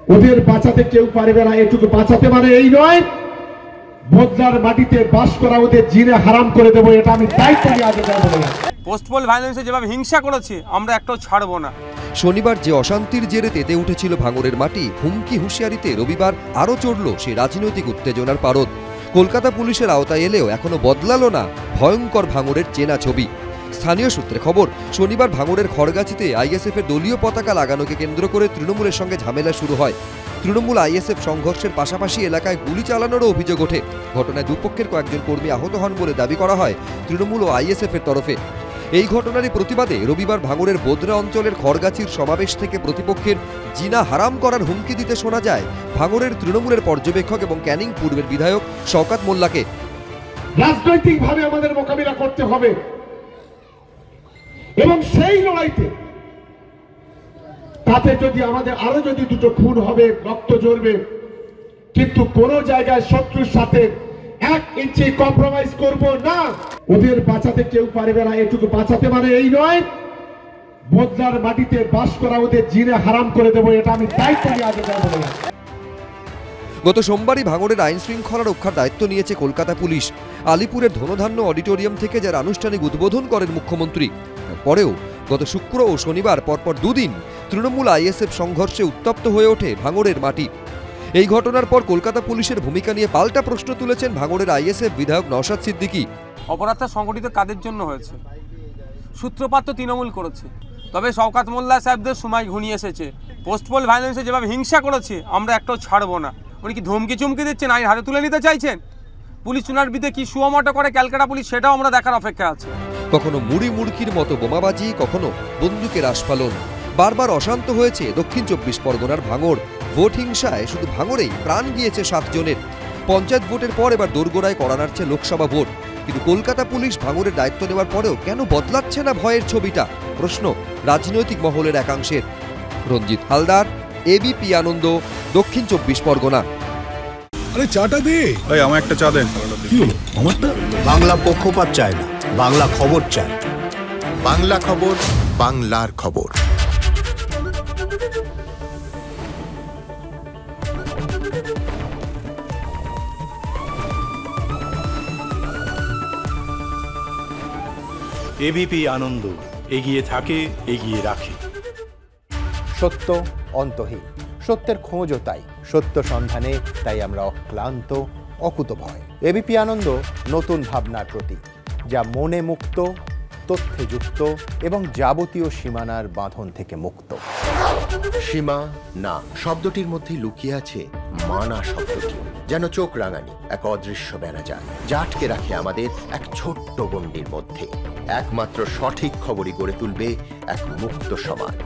ওদের বাঁচাতে কেউ পারবে না, এটুকু বাঁচাতে মানে এই নয় বদলার মাটিতে বাস করা ওদের জিনে হারাম করে দেবো, এটা আমি দায়িত্ব নিয়ে আগে বলে। পোস্টপোল ভায়োলেন্সে যেভাবে হিংসা করেছে আমরা একটাও ছাড়বো না। শনিবার যে অশান্তির জেরে তেতে উঠেছিল ভাঙড়ের মাটি, হুমকি হুঁশিয়ারিতে রবিবার আরও চড়ল সে রাজনৈতিক উত্তেজনার পারদ। কলকাতা পুলিশের আওতায় এলেও এখনো বদলালো না ভয়ঙ্কর ভাঙড়ের চেনা ছবি। স্থানীয় সূত্রে খবর, শনিবার ভাঙড়ের খড়গাছিতে আইএসএফ এর দলীয় পতাকা লাগানোকে কেন্দ্র করে তৃণমূলের সঙ্গে ঝামেলা শুরু হয়। তৃণমূল আইএসএফ সংঘর্ষের পাশাপাশি এলাকায় গুলি চালানোরও অভিযোগ ওঠে। ঘটনায় দুপক্ষের কয়েকজন কর্মী আহত হন বলে দাবি করা হয় তৃণমূল ও আইএসএফ এর তরফে। এই ঘটনারই প্রতিবাদে রবিবার ভাঙড়ের বোদরা অঞ্চলের খড়গাছির সমাবেশ থেকে প্রতিপক্ষের জিনা হারাম করার হুমকি দিতে শোনা যায় ভাঙড়ের তৃণমূলের পর্যবেক্ষক এবং ক্যানিং পূর্বের বিধায়ক শওকত মোল্লাকে। রাজনৈতিকভাবে আমাদের মোকাবিলা করতে হবে এবং সেই লড়াইতে তাতে যদি আমাদের আরো যদি দুটো খুন হবে, রক্ত ঝরবে, কিন্তু কোন জায়গায় শত্রুর সাথে 1 ইঞ্চি কম্প্রোমাইজ করব না। ওদের বাঁচাতে কেউ পারবে না, এটুকু বাঁচাতে মানে এই নয় বদলার মাটিতে বাস করা ওদের জিনে হারাম করে দেবো, এটা আমি দায়িত্ব নিয়ে আগে বলে। গত সোমবারই ভাঙড়ের আইন শৃঙ্খলা রক্ষার দায়িত্ব নিয়েছে কলকাতা পুলিশ। আলিপুরের ধনধান্য অডিটোরিয়াম থেকে যার আনুষ্ঠানিক উদ্বোধন করেন মুখ্যমন্ত্রী। পরেও গত শুক্র ও শনিবার পরপর দুদিন তৃণমূল আইএসএফ সংঘর্ষে উত্তপ্ত হয়ে ওঠে ভাঙড়ের মাটি। এই ঘটনার পর কলকাতা পুলিশের ভূমিকা নিয়ে পাল্টা প্রশ্ন তুলেছেন ভাঙড়ের আইএসএফ বিধায়ক নওশাদ সিদ্দিকী। অপরাধটা সংগঠিত কাদের জন্য হয়েছে? সূত্রপাত তো তৃণমূল করেছে, তবে শওকত মোল্লা সাহেবদের সময় ঘনিয়ে এসেছে। পোস্টপোল ভায়োলেন্সে যেভাবে হিংসা করেছে আমরা একটাও ছাড়বো না। উনি কি ধমকি চমকি দিচ্ছেন, আইন হাতে তুলে নিতে চাইছেন? পুলিশ চুনার বিধে কি সুমোটো করে ক্যালকাটা পুলিশ, সেটাও আমরা দেখার অপেক্ষা আছে। কখনো মুড়ি মুড়কির মতো বোমাবাজি, কখনো বন্দুকের আস্ফালন। বারবার অশান্ত হয়েছে দক্ষিণ 24 পরগনার ভাঙড়। ভোট হিংসায় শুধু ভাঙড়েই প্রাণ গিয়েছে 7 জনের। পঞ্চায়েত ভোটের পর এবার দোরগোড়ায় কড়া নাড়ছে লোকসভা ভোট। কিন্তু কলকাতা পুলিশ ভাঙড়ের দায়িত্ব নেওয়ার পরেও কেন বদলাচ্ছে না ভয়ের ছবিটা? প্রশ্ন রাজনৈতিক মহলের একাংশের। রঞ্জিত হালদার, এবিপি আনন্দ, দক্ষিণ 24 পরগনা। আরে চাটা দে ভাই, আমার একটা চা দেন। কি হলো আমারটা? বাংলা পক্ষপাত চায় না, বাংলা খবর চায়। বাংলা খবর, বাংলার খবর। এবিপি আনন্দ, এগিয়ে থাকে, এগিয়ে রাখে। সত্য অন্তহীন, সত্যের খোঁজও তাই, সত্য সন্ধানে তাই আমরা অক্লান্ত, অকুতভয়। এবিপি আনন্দ নতুন ভাবনার প্রতীক, যা মনে মুক্ত, তথ্যে যুক্ত এবং যাবতীয় সীমানার বাঁধন থেকে মুক্ত। সীমা না শব্দটির মধ্যে লুকিয়ে আছে মানা শব্দটি, যেন চোখ রাঙানি এক অদৃশ্য বেড়াজাল, যা আটকে রাখে আমাদের এক ছোট্ট গণ্ডির মধ্যে। একমাত্র সঠিক খবরই গড়ে তুলবে এক মুক্ত সমাজ।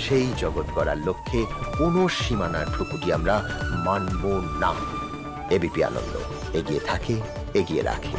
সেই জগৎ গড়ার লক্ষ্যে কোনো সীমানার ঠুকুটি আমরা মানব না। এবিপি আনন্দ, এগিয়ে থাকে, এগিয়ে রাখে।